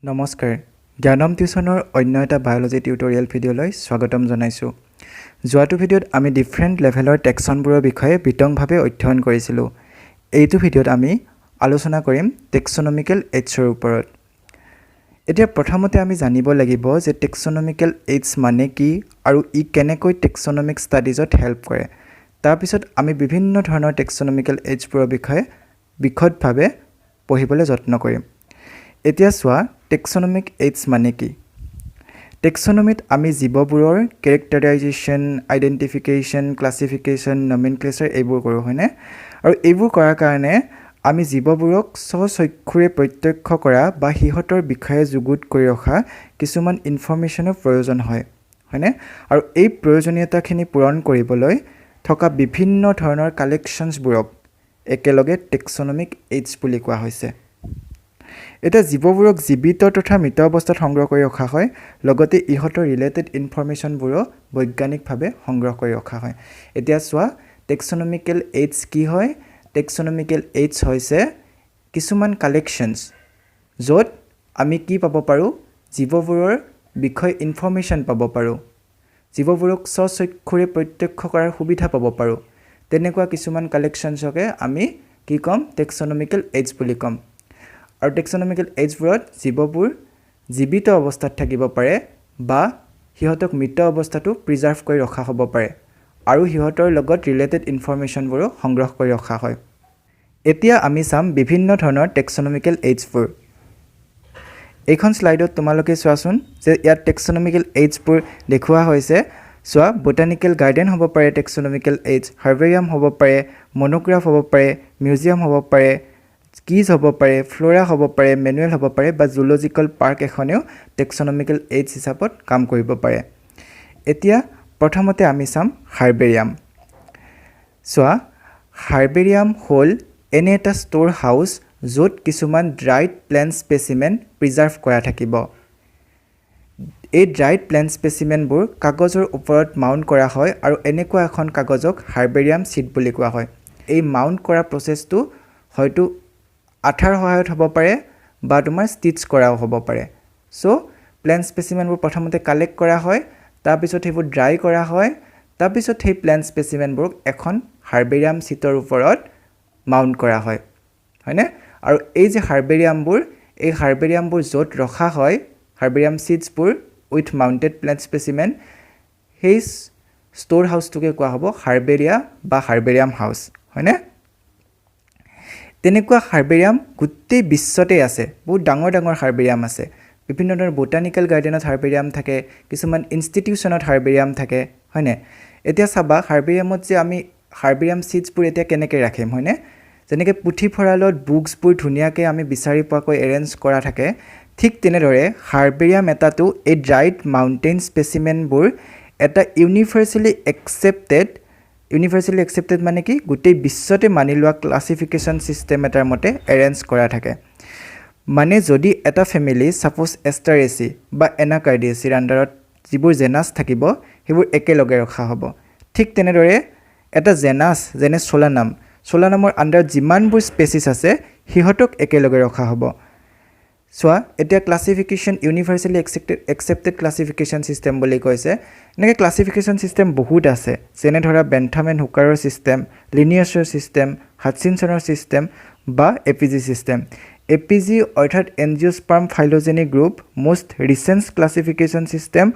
নমস্কাৰ জ্ঞানম টিউচনৰ অন্য এটা বায়োলজি টিউটৰিয়েল ভিডিঅ'লৈ স্বাগতম জনাইছোঁ যোৱাটো ভিডিঅ'ত আমি ডিফাৰেণ্ট লেভেলৰ টেক্সনবোৰৰ বিষয়ে বিতংভাৱে অধ্যয়ন কৰিছিলোঁ এইটো ভিডিঅ'ত আমি আলোচনা কৰিম টেক্সনমিকেল এইডছৰ ওপৰত এতিয়া প্ৰথমতে আমি জানিব লাগিব যে টেক্সনমিকেল এইডছ মানে কি আৰু ই কেনেকৈ টেক্সনমিক ষ্টাডিজত হেল্প কৰে তাৰপিছত আমি বিভিন্ন ধৰণৰ টেক্সনমিকেল এইডছবোৰৰ বিষয়ে বিশদভাৱে পঢ়িবলৈ যত্ন কৰিম এতিয়া চোৱা টেক্সনমিক এইডছ মানে কি টেক্সনমিত আমি জীৱবোৰৰ কেৰেক্টাৰাইজেশ্যন আইডেন্টিফিকেশ্যন ক্লাছিফিকেশ্যন নমেনক্লেচাৰ এইবোৰ কৰোঁ হয়নে আৰু এইবোৰ কৰাৰ কাৰণে আমি জীৱবোৰক স্বচক্ষুৰে প্ৰত্যক্ষ কৰা বা সিহঁতৰ বিষয়ে যুগুত কৰি ৰখা কিছুমান ইনফৰমেশ্যনৰ প্ৰয়োজন হয় হয়নে আৰু এই প্ৰয়োজনীয়তাখিনি পূৰণ কৰিবলৈ থকা বিভিন্ন ধৰণৰ কালেকশ্যনছবোৰক একেলগে টেক্সনমিক এইডছ বুলি কোৱা হৈছে এটা জীৱবোৰক জীৱিত তথা মৃত অৱস্থাত সংগ্ৰহ কৰি ৰখা হয় লগতে ইহঁতৰ ৰিলেটেড ইনফৰমেশ্যনবোৰো বৈজ্ঞানিকভাৱে সংগ্ৰহ কৰি ৰখা হয় এতিয়া চোৱা টেক্সনমিকেল এইডছ কি হয় টেক্সনমিকেল এইডছ হৈছে কিছুমান কালেকশ্যনছ য'ত আমি কি পাব পাৰোঁ জীৱবোৰৰ বিষয়ে ইনফৰমেশ্যন পাব পাৰোঁ জীৱবোৰক স্বচক্ষুৰে প্ৰত্যক্ষ কৰাৰ সুবিধা পাব পাৰোঁ তেনেকুৱা কিছুমান কালেকশ্যনছকে আমি কি ক'ম টেক্সনমিকেল এইডছ বুলি ক'ম আৰু টেক্সনমিকেল এইডছবোৰত জীৱবোৰ জীৱিত অৱস্থাত থাকিব পাৰে বা সিহঁতক মৃত অৱস্থাটো প্ৰিজাৰ্ভ কৰি ৰখা হ'ব পাৰে আৰু সিহঁতৰ লগত ৰিলেটেড ইনফৰমেশ্যনবোৰো সংগ্ৰহ কৰি ৰখা হয় এতিয়া আমি চাম বিভিন্ন ধৰণৰ টেক্সনমিকেল এইডছবোৰ এইখন শ্লাইডত তোমালোকে চোৱাচোন যে ইয়াত টেক্সনমিকেল এইডছবোৰ দেখুওৱা হৈছে চোৱা বটানিকেল গাৰ্ডেন হ'ব পাৰে টেক্সনমিকেল এইডছ হাৰ্বেৰিয়াম হ'ব পাৰে মনোগ্ৰাফ হ'ব পাৰে মিউজিয়াম হ'ব পাৰে কিজ হ'ব পাৰে ফ্ল'ৰা হ'ব পাৰে মেনুৱেল হ'ব পাৰে বা জুলজিকেল পাৰ্ক এখনেও টেক্সনমিকেল এইডছ হিচাপত কাম কৰিব পাৰে এতিয়া প্ৰথমতে আমি চাম হাৰ্বেৰিয়াম চোৱা হাৰ্বেৰিয়াম হ'ল এনে এটা ষ্ট'ৰ হাউচ য'ত কিছুমান ড্ৰাইড প্লেণ্ট স্পেচিমেন প্ৰিজাৰ্ভ কৰা থাকিব এই ড্ৰাইড প্লেণ্ট স্পেচিমেনবোৰ কাগজৰ ওপৰত মাউণ্ট কৰা হয় আৰু এনেকুৱা এখন কাগজক হাৰ্বেৰিয়াম ছিট বুলি কোৱা হয় এই মাউণ্ট কৰা প্ৰচেছটো হয়তো আঠাৰ সহায়ত হ'ব পাৰে বা তোমাৰ ষ্টিচ কৰাও হ'ব পাৰে চ' প্লেণ্ট স্পেচিমেনবোৰ প্ৰথমতে কালেক্ট কৰা হয় তাৰপিছত সেইবোৰ ড্ৰাই কৰা হয় তাৰপিছত সেই প্লেণ্ট স্পেচিমেনবোৰক এখন হাৰ্বেৰিয়াম ছিটৰ ওপৰত মাউণ্ট কৰা হয় হয়নে আৰু এই যে হাৰ্বেৰিয়ামবোৰ য'ত ৰখা হয় হাৰ্বেৰিয়াম ছিটছবোৰ উইথ মাউণ্টেড প্লেণ্ট স্পেচিমেন সেই ষ্ট'ৰ হাউচটোকে কোৱা হ'ব হাৰ্বেৰিয়া বা হাৰ্বেৰিয়াম হাউচ হয়নে তেনেকুৱা হাৰ্বেৰিয়াম গোটেই বিশ্বতে আছে বহুত ডাঙৰ ডাঙৰ হাৰ্বেৰিয়াম আছে বিভিন্ন ধৰণৰ বটানিকেল গাৰ্ডেনত হাৰ্বেৰিয়াম থাকে কিছুমান ইনষ্টিটিউশ্যনত হাৰ্বেৰিয়াম থাকে হয়নে এতিয়া চাবা হাৰ্বেৰিয়ামত যে আমি হাৰ্বেৰিয়াম ছিটছবোৰ এতিয়া কেনেকৈ ৰাখিম হয়নে যেনেকৈ পুথিভঁৰালত বুকছবোৰ ধুনীয়াকৈ আমি বিচাৰি পোৱাকৈ এৰেঞ্জ কৰা থাকে ঠিক তেনেদৰে হাৰ্বেৰিয়াম এটাতো এই ড্ৰাইড মাউণ্টেইন স্পেচিমেনবোৰ এটা ইউনিভাৰ্চেলি একচেপ্টেড মানে কি গোটেই বিশ্বতে মানি লোৱা ক্লাছিফিকেশ্যন ছিষ্টেম এটাৰ মতে এৰেঞ্জ কৰা থাকে মানে যদি এটা ফেমিলি ছাপ'জ এষ্টাৰেচি বা এনাকাৰ্ডিয়েচিৰ আণ্ডাৰত যিবোৰ জেনাছ থাকিব সেইবোৰ একেলগে ৰখা হ'ব ঠিক তেনেদৰে এটা জেনাছ যেনে চোলানামৰ আণ্ডাৰত যিমানবোৰ স্পেচিছ আছে সিহঁতক একেলগে ৰখা হ'ব চোৱা এতিয়া classification universally accepted classification system বুলি কৈছে এনেকৈ ক্লাছিফিকেশ্যন ছিষ্টেম বহুত আছে যেনে ধৰা বেন্থাম এণ্ড হুকাৰৰ ছিষ্টেম লিনিয়াছৰ ছিষ্টেম হাটচিনছনৰ ছিষ্টেম বা এপিজি ছিষ্টেম এপিজি অৰ্থাৎ angiosperm phylogeny group most recent classification system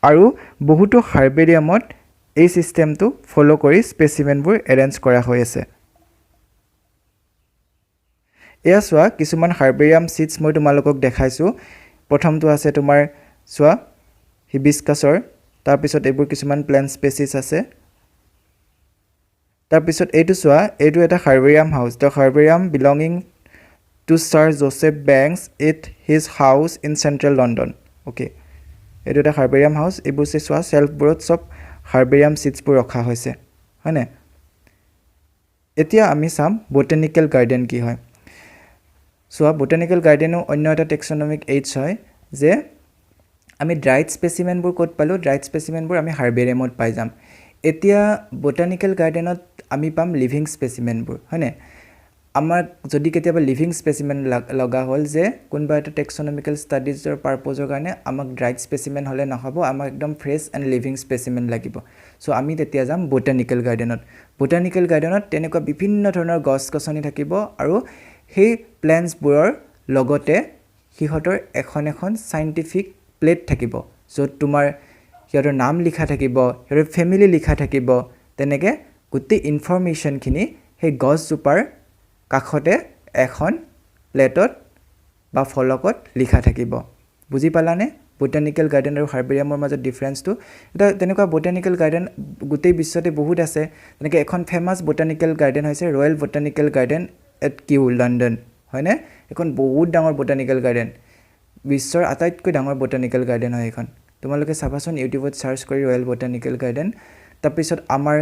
আৰু বহুতো হাৰ্বেৰিয়ামত এই ছিষ্টেমটো ফ'ল' কৰি স্পেচিমেনবোৰ এৰেঞ্জ কৰা হৈ আছে এয়া চোৱা কিছুমান হাৰ্বেৰিয়াম ছিটছ মই তোমালোকক দেখাইছোঁ প্ৰথমটো আছে তোমাৰ চোৱা হিবিস্কাছৰ তাৰপিছত এইবোৰ কিছুমান প্লেণ্ট স্পেচিছ আছে তাৰপিছত এইটো চোৱা এইটো এটা herbarium house the herbarium belonging to sir Joseph Banks at his house in central London okay এইটো এটা হাৰ্বেৰিয়াম হাউচ এইবোৰ চোৱা চেল্ফবোৰত চব হাৰ্বেৰিয়াম ছিটছবোৰ ৰখা হৈছে হয়নে এতিয়া আমি চাম বটানিকেল গাৰ্ডেন কি হয় চোৱা বটানিকেল গাৰ্ডেনো অন্য এটা টেক্সনমিক এইডছ হয় যে আমি ড্ৰাইড স্পেচিমেনবোৰ ক'ত পালোঁ ড্ৰাইড স্পেচিমেনবোৰ আমি হাৰ্বেৰিয়ামত পাই যাম এতিয়া বটানিকেল গাৰ্ডেনত আমি পাম লিভিং স্পেচিমেনবোৰ হয়নে আমাক যদি কেতিয়াবা লিভিং স্পেচিমেন লগা হ'ল যে কোনোবা এটা টেক্সনমিকেল ষ্টাডিজৰ পাৰপজৰ কাৰণে আমাক ড্ৰাইড স্পেচিমেন হ'লে নহ'ব আমাক একদম ফ্ৰেছ এণ্ড লিভিং স্পেচিমেন লাগিব চ' আমি তেতিয়া যাম বটানিকেল গাৰ্ডেনত তেনেকুৱা বিভিন্ন ধৰণৰ গছ গছনি থাকিব আৰু সেই প্লেণ্টছবোৰৰ লগতে সিহঁতৰ এখন চাইণ্টিফিক প্লেট থাকিব য'ত তোমাৰ সিহঁতৰ নাম লিখা থাকিব সিহঁতৰ ফেমিলি লিখা থাকিব তেনেকৈ গোটেই ইনফৰমেশ্যনখিনি সেই গছজোপাৰ কাষতে এখন প্লেটত বা ফলকত লিখা থাকিব বুজি পালানে বটানিকেল গাৰ্ডেন আৰু হাৰ্বেৰিয়ামৰ মাজত ডিফাৰেন্সটো এটা তেনেকুৱা বটানিকেল গাৰ্ডেন গোটেই বিশ্বতে বহুত আছে তেনেকৈ এখন ফেমাছ বটানিকেল গাৰ্ডেন হৈছে royal botanical garden at Kew London হয়নে এখন বহুত ডাঙৰ বটানিকেল গাৰ্ডেন বিশ্বৰ আটাইতকৈ ডাঙৰ বটানিকেল গাৰ্ডেন হয় এখন তোমালোকে চাবাচোন ইউটিউবত চাৰ্চ কৰি ৰয়েল বটানিকেল গাৰ্ডেন তাৰপিছত আমাৰ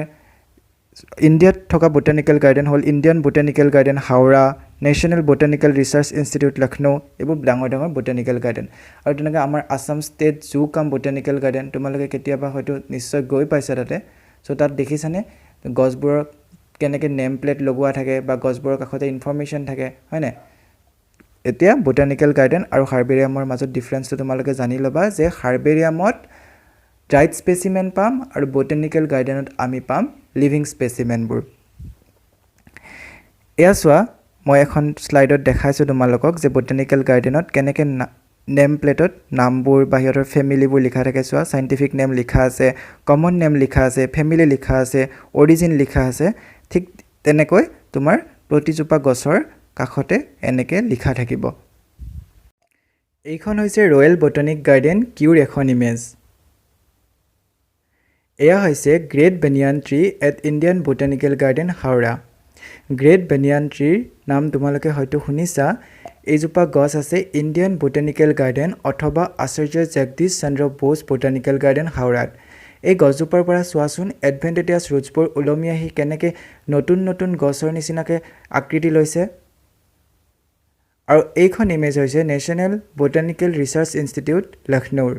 ইণ্ডিয়াত থকা বটানিকেল গাৰ্ডেন হ'ল Indian botanical garden Howrah national botanical research institute Lucknow এইবোৰ ডাঙৰ বটানিকেল গাৰ্ডেন আৰু তেনেকৈ আমাৰ আছাম ষ্টেট জু কাম বটানিকেল গাৰ্ডেন তোমালোকে কেতিয়াবা হয়তো নিশ্চয় গৈ পাইছা তাতে চ' তাত দেখিছানে গছবোৰৰ কেনেকৈ নেম প্লেট লগোৱা থাকে বা গছবোৰৰ কাষতে ইনফৰমেশ্যন থাকে হয়নে এতিয়া বটানিকেল গাৰ্ডেন আৰু হাৰ্বেৰিয়ামৰ মাজত ডিফাৰেন্সটো তোমালোকে জানি ল'বা যে হাৰ্বেৰিয়ামত ড্ৰাইড স্পেচিমেন পাম আৰু বটানিকেল গাৰ্ডেনত আমি পাম লিভিং স্পেচিমেনবোৰ এয়া চোৱা মই এখন শ্লাইডত দেখাইছোঁ তোমালোকক যে বটানিকেল গাৰ্ডেনত কেনেকৈ নেম প্লেটত নামবোৰ বা সিহঁতৰ ফেমিলিবোৰ লিখা থাকে চোৱা চাইণ্টিফিক নেম লিখা আছে কমন নেম লিখা আছে ফেমিলি লিখা আছে অৰিজিন লিখা আছে ঠিক তেনেকৈ তোমাৰ প্ৰতিজোপা গছৰ কাষতে এনেকৈ লিখা থাকিব এইখন হৈছে ৰয়েল বটানিক গাৰ্ডেন কিউৰ এখন ইমেজ এয়া হৈছে great banyan tree at Indian botanical garden Howrah great banyan ট্ৰীৰ নাম তোমালোকে হয়তো শুনিছা এইজোপা গছ আছে ইণ্ডিয়ান বটানিকেল গাৰ্ডেন অথবা আচাৰ্য জগদীশ চন্দ্ৰ বোস বটানিকেল গাৰ্ডেন হাওৰাত এই গছজোপাৰ পৰা চোৱাচোন এডভেণ্টেটিয়াছ ৰুটছবোৰ ওলমি আহি কেনেকৈ নতুন গছৰ নিচিনাকৈ আকৃতি লৈছে আৰু এইখন ইমেজ হৈছে নেশ্যনেল বটানিকেল ৰিচাৰ্চ ইনষ্টিটিউট লক্ষ্ণৌৰ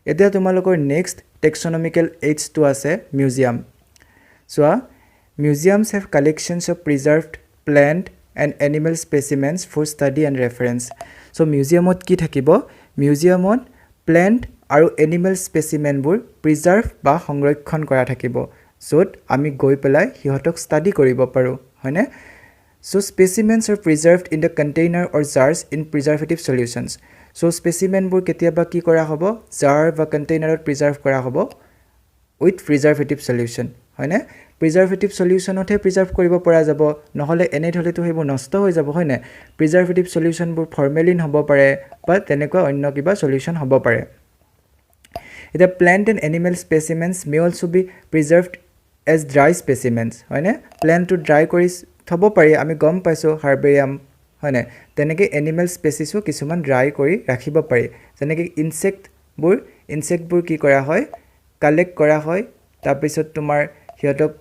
এতিয়া তোমালোকৰ নেক্সট টেক্সনমিকেল এইডছটো আছে মিউজিয়াম চোৱা museums have collections of preserved plant and animal specimens for study and reference so' মিউজিয়ামত কি থাকিব মিউজিয়ামত প্লেণ্ট আৰু এনিমেল স্পেচিমেনবোৰ প্ৰিজাৰ্ভ বা সংৰক্ষণ কৰা থাকিব য'ত আমি গৈ পেলাই সিহঁতক ষ্টাডি কৰিব পাৰোঁ হয়নে চ' স্পেচিমেন্স are preserved in the container or jars in preservative solutions চ' স্পেচিমেনবোৰ কেতিয়াবা কি কৰা হ'ব জাৰ বা কণ্টেইনাৰত প্ৰিজাৰ্ভ কৰা হ'ব উইথ প্ৰিজাৰ্ভেটিভ সলিউশ্যন হয়নে প্ৰিজাৰ্ভেটিভ সলিউশ্যনতহে প্ৰিজাৰ্ভ কৰিব পৰা যাব নহ'লে এনে হ'লেতো সেইবোৰ নষ্ট হৈ যাব হয়নে প্ৰিজাৰ্ভেটিভ সলিউশ্যনবোৰ ফৰ্মেলিন হ'ব পাৰে বা তেনেকুৱা অন্য কিবা সলিউশ্যন হ'ব পাৰে এতিয়া plant and animal specimens may also be preserved as dry specimens হয়নে প্লেণ্টটো ড্ৰাই কৰি থ'ব পাৰি আমি গম পাইছোঁ হাৰ্বেৰিয়াম হয়নে তেনেকৈ এনিমেল স্পেচিছো কিছুমান ড্ৰাই কৰি ৰাখিব পাৰি যেনেকৈ ইনচেক্টবোৰ কি কৰা হয় কালেক্ট কৰা হয় তাৰপিছত তোমাৰ সিহঁতক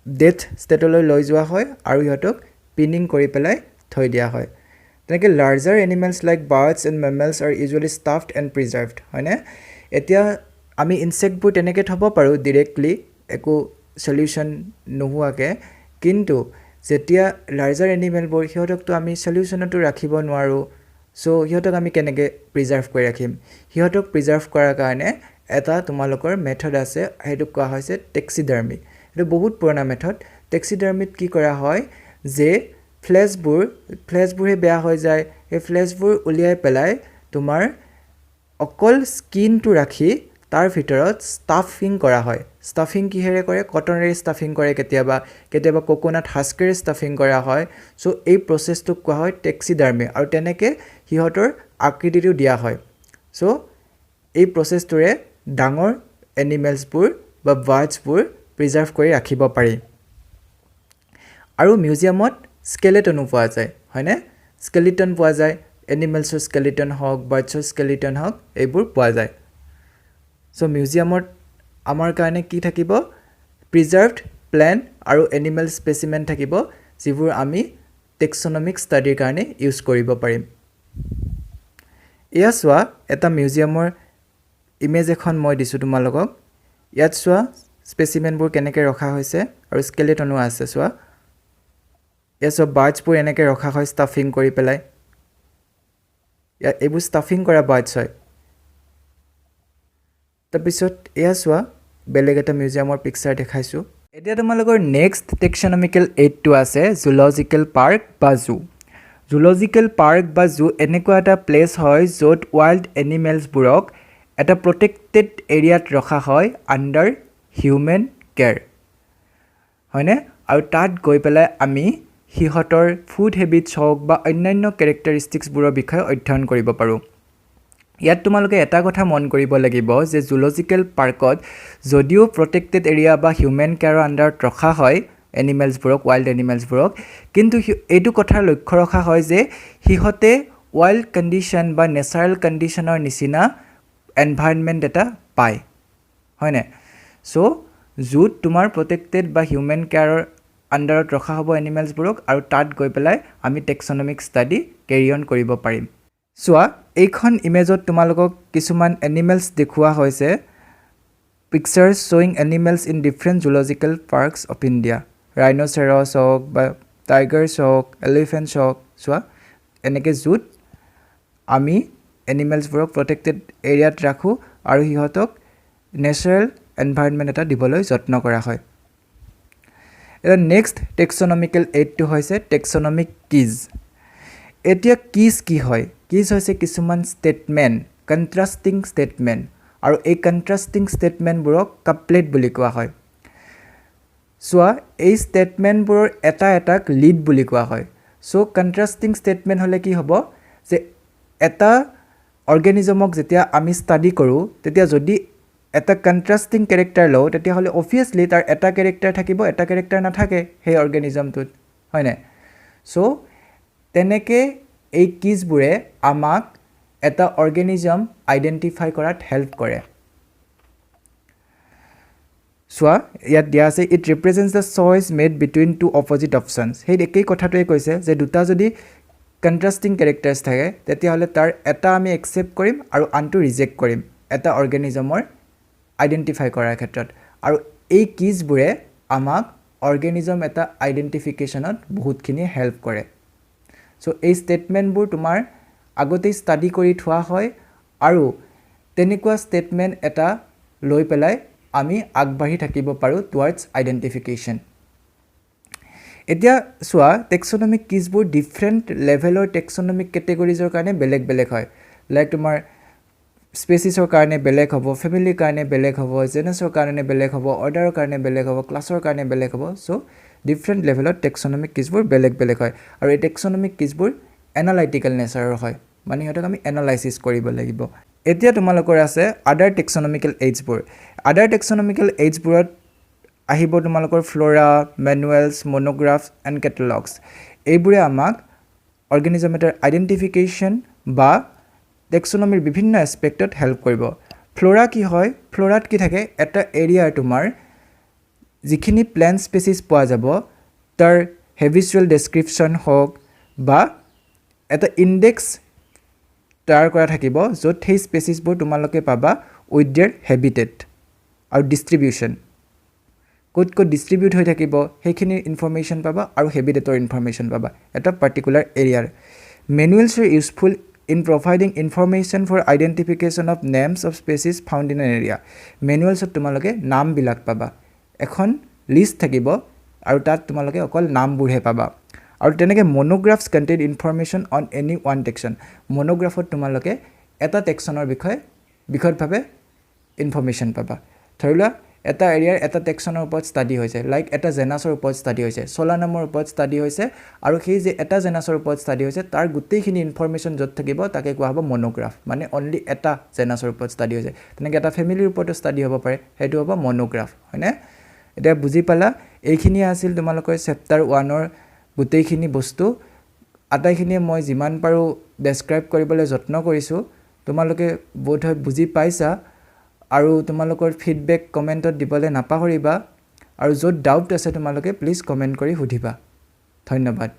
ডেথ ষ্টেটলৈ লৈ যোৱা হয় আৰু সিহঁতক পিনিং কৰি পেলাই থৈ দিয়া হয় তেনেকৈ larger animals like birds and mammals are usually stuffed and preserved হয়নে এতিয়া আমি ইনচেক্টবোৰ তেনেকৈ থ'ব পাৰোঁ ডিৰেক্টলি একো সলিউশ্যন নোহোৱাকৈ কিন্তু যেতিয়া লাৰ্জাৰ এনিমেলবোৰ সিহঁতকতো আমি সলিউশ্যনতো ৰাখিব নোৱাৰোঁ চ' সিহঁতক আমি কেনেকৈ প্ৰিজাৰ্ভ কৰি ৰাখিম সিহঁতক প্ৰিজাৰ্ভ কৰাৰ কাৰণে এটা তোমালোকৰ মেথড আছে সেইটো কোৱা হৈছে টেক্সিডাৰ্মি এইটো বহুত পুৰণা মেথড টেক্সিডাৰ্মিত কি কৰা হয় যে ফ্লেছবোৰহে বেয়া হৈ যায় সেই ফ্লেছবোৰ উলিয়াই পেলাই তোমাৰ অকল স্কিনটো ৰাখি তাৰ ভিতৰত ষ্টাফিং কৰা হয় ষ্টাফিং কিহেৰে কৰে কটনেৰে ষ্টাফিং কৰে কেতিয়াবা কোকোনাট হাস্কেৰে ষ্টাফিং কৰা হয় চ' এই প্ৰচেছটোক কোৱা হয় টেক্সিডাৰ্মি আৰু তেনেকৈ সিহঁতৰ আকৃতিটো দিয়া হয় চ' এই প্ৰচেছটোৰে ডাঙৰ এনিমেলছবোৰ বা বাৰ্ডছবোৰ প্ৰিজাৰ্ভ কৰি ৰাখিব পাৰি আৰু মিউজিয়ামত স্কেলেটনো পোৱা যায় হয়নে স্কেলিটন পোৱা যায় এনিমেলছৰ স্কেলিটন হওক বাৰ্ডছৰ স্কেলিটন হওক এইবোৰ পোৱা যায় চ' মিউজিয়ামত আমাৰ কাৰণে কি থাকিব প্ৰিজাৰ্ভড প্লেণ্ট আৰু এনিমেল স্পেচিমেন থাকিব যিবোৰ আমি টেক্সনমিক ষ্টাডিৰ কাৰণে ইউজ কৰিব পাৰিম এয়া চোৱা এটা মিউজিয়ামৰ ইমেজ এখন মই দিছোঁ তোমালোকক ইয়াত চোৱা স্পেচিমেনবোৰ কেনেকৈ ৰখা হৈছে আৰু স্কেলেটনো আছে চোৱা ইয়াত সব বাৰ্ডছবোৰ এনেকৈ ৰখা হয় ষ্টাফিং কৰি পেলাই ইয়াত এইবোৰ ষ্টাফিং কৰা বাৰ্ডছ হয় তাৰপিছত এয়া চোৱা বেলেগ এটা মিউজিয়ামৰ পিকচাৰ দেখাইছোঁ এতিয়া তোমালোকৰ নেক্সট টেক্সনমিকেল এইডটো আছে জুলজিকেল পাৰ্ক বা জু জুলজিকেল পাৰ্ক বা জু এনেকুৱা এটা প্লেচ হয় য'ত ৱাইল্ড এনিমেলছবোৰক এটা প্ৰটেক্টেড এৰিয়াত ৰখা হয় আণ্ডাৰ হিউমেন কেয়াৰ হয়নে আৰু তাত গৈ পেলাই আমি সিহঁতৰ ফুড হেবিটছ হওক বা অন্যান্য কেৰেক্টাৰিষ্টিক্সবোৰৰ বিষয়ে অধ্যয়ন কৰিব পাৰোঁ ইয়াত তোমালোকে এটা কথা মন কৰিব লাগিব যে জুলজিকেল পাৰ্কত যদিও প্ৰটেক্টেড এৰিয়া বা হিউমেন কেয়াৰৰ আণ্ডাৰত ৰখা হয় এনিমেলছবোৰক ৱাইল্ড এনিমেলছবোৰক কিন্তু এইটো কথাৰ লক্ষ্য ৰখা হয় যে সিহঁতে ৱাইল্ড কণ্ডিশ্যন বা নেচাৰেল কণ্ডিশ্যনৰ নিচিনা এনভাইৰনমেণ্ট এটা পায় হয়নে চ' জুত তোমাৰ প্ৰটেক্টেড বা হিউমেন কেয়াৰৰ আণ্ডাৰত ৰখা হ'ব এনিমেলছবোৰক আৰু তাত গৈ পেলাই আমি টেক্সনমিক ষ্টাডি কেৰি অন কৰিব পাৰিম চোৱা এইখন ইমেজত তোমালোকক কিছুমান এনিমেলছ দেখুওৱা হৈছে পিকচাৰ্ছ শ্বয়িং animals in different zoological parks of India rhinoceros হওক বা টাইগাৰ্ছ হওক এলিফেণ্টছ হওক চোৱা এনেকৈ জুত আমি এনিমেলছবোৰক প্ৰটেক্টেড এৰিয়াত ৰাখোঁ আৰু সিহঁতক নেচাৰেল এনভাইৰনমেণ্ট এটা দিবলৈ যত্ন কৰা হয় এটা নেক্সট টেক্সনমিকেল এইডটো হৈছে টেক্সনমিক কিজ এতিয়া কিজ কি হয় কিজ হৈছে কিছুমান ষ্টেটমেণ্ট কণ্ট্ৰাষ্টিং ষ্টেটমেণ্ট আৰু এই কণ্ট্ৰাষ্টিং ষ্টেটমেণ্টবোৰক কাপলেট বুলি কোৱা হয় চোৱা এই ষ্টেটমেণ্টবোৰৰ এটাক লিড বুলি কোৱা হয় চ' কণ্ট্ৰাষ্টিং ষ্টেটমেণ্ট হ'লে কি হ'ব যে এটা অৰ্গেনিজমক যেতিয়া আমি ষ্টাডি কৰোঁ তেতিয়া যদি এটা কণ্ট্ৰাষ্টিং কেৰেক্টাৰ লওঁ তেতিয়াহ'লে অভিয়াছলি তাৰ এটা কেৰেক্টাৰ থাকিব এটা কেৰেক্টাৰ নাথাকে সেই অৰ্গেনিজমটোত হয়নে চ' তেনেকৈ এই কিজবোৰে আমাক এটা অৰ্গেনিজম আইডেণ্টিফাই কৰাত হেল্প কৰে চোৱা ইয়াত দিয়া আছে it represents the choice made between two opposite options সেই একেই কথাটোৱে কৈছে যে দুটা যদি কণ্ট্ৰাষ্টিং কেৰেক্টাৰ্ছ থাকে তেতিয়াহ'লে তাৰ এটা আমি একচেপ্ট কৰিম আৰু আনটো ৰিজেক্ট কৰিম এটা অৰ্গেনিজমৰ আইডেণ্টিফাই কৰাৰ ক্ষেত্ৰত আৰু এই কিজবোৰে আমাক অৰ্গেনিজম এটা আইডেণ্টিফিকেশ্যনত বহুতখিনি হেল্প কৰে চ' এই ষ্টেটমেণ্টবোৰ তোমাৰ আগতেই ষ্টাডি কৰি থোৱা হয় আৰু তেনেকুৱা ষ্টেটমেণ্ট এটা লৈ পেলাই আমি আগবাঢ়ি থাকিব পাৰোঁ টুৱাৰ্ডছ আইডেণ্টিফিকেশ্যন এতিয়া চোৱা টেক্সনমিক কিজবোৰ ডিফাৰেণ্ট লেভেলৰ টেক্সনমিক কেটেগৰিজৰ কাৰণে বেলেগ বেলেগ হয় লাইক তোমাৰ স্পেচিছৰ কাৰণে বেলেগ হ'ব ফেমিলিৰ কাৰণে বেলেগ হ'ব জেনাছৰ কাৰণে বেলেগ হ'ব অৰ্ডাৰৰ কাৰণে বেলেগ হ'ব ক্লাছৰ কাৰণে বেলেগ হ'ব চ' ডিফাৰেণ্ট লেভেলত টেক্সনমিক কিজবোৰ বেলেগ বেলেগ হয় আৰু এই টেক্সনমিক কিজবোৰ এনালাইটিকেল নেচাৰৰ হয় মানে সিহঁতক আমি এনালাইচিছ কৰিব লাগিব এতিয়া তোমালোকৰ আছে আদাৰ টেক্সনমিকেল এইডছবোৰ আদাৰ টেক্সনমিকেল এইডছবোৰত আহিব তোমালোকৰ ফ্ল'ৰা মেনুৱেলছ মনোগ্ৰাফছ এণ্ড কেটেলগছ এইবোৰে আমাক অৰ্গেনিজম এটাৰ আইডেণ্টিফিকেশ্যন বা টেক্সনমিৰ বিভিন্ন এছপেক্টত হেল্প কৰিব ফ্ল'ৰা কি হয় ফ্ল'ৰাত কি থাকে এটা এৰিয়াৰ তোমাৰ যিখিনি প্লেণ্ট স্পেচিছ পোৱা যাব তাৰ হেবিচুৱেল ডেছক্ৰিপশ্যন হওক বা এটা ইণ্ডেক্স তৈয়াৰ কৰা থাকিব য'ত সেই স্পেচিছবোৰ তোমালোকে পাবা উইথ দেয়াৰ হেবিটেট আৰু ডিষ্ট্ৰিবিউশ্যন ক'ত ক'ত ডিষ্ট্ৰিবিউট হৈ থাকিব সেইখিনি ইনফৰ্মেশ্যন পাবা আৰু হেবিটেটৰ ইনফৰ্মেশ্যন পাবা এটা পাৰ্টিকুলাৰ এৰিয়াৰ manuals are useful in providing information for identification of names of species found in an area মেনুৱেলছত তোমালোকে নামবিলাক পাবা এখন লিষ্ট থাকিব আৰু তাত তোমালোকে অকল নামবোৰহে পাবা আৰু তেনেকৈ monographs contain information on any one taxon মনোগ্ৰাফত তোমালোকে এটা টেক্সনৰ বিশদভাৱে ইনফৰ্মেশ্যন পাবা ধৰি লোৱা এটা এৰিয়াৰ এটা টেক্সনৰ ওপৰত ষ্টাডি হৈছে লাইক এটা জেনাছৰ ওপৰত ষ্টাডি হৈছে চলানামৰ ওপৰত ষ্টাডি হৈছে আৰু সেই যে এটা জেনাছৰ ওপৰত ষ্টাডি হৈছে তাৰ গোটেইখিনি ইনফৰ্মেশ্যন য'ত থাকিব তাকে কোৱা হ'ব মনোগ্ৰাফ মানে অনলি এটা জেনাছৰ ওপৰত ষ্টাডি হৈছে তেনেকৈ এটা ফেমিলিৰ ওপৰতো ষ্টাডি হ'ব পাৰে সেইটো হ'ব মনোগ্ৰাফ হয়নে এতিয়া বুজি পালা এইখিনি আছিল তোমালোকৰ চেপ্টাৰ 1ৰ গোটেইখিনি বস্তু আটাইখিনিয়ে মই যিমান পাৰোঁ ডেছক্ৰাইব কৰিবলৈ যত্ন কৰিছোঁ তোমালোকে বোধহয় বুজি পাইছা আৰু তোমালোকৰ ফিডবেক কমেণ্টত দিবলৈ নাপাহৰিবা আৰু য'ত ডাউট আছে তোমালোকে প্লিজ কমেণ্ট কৰি সুধিবা ধন্যবাদ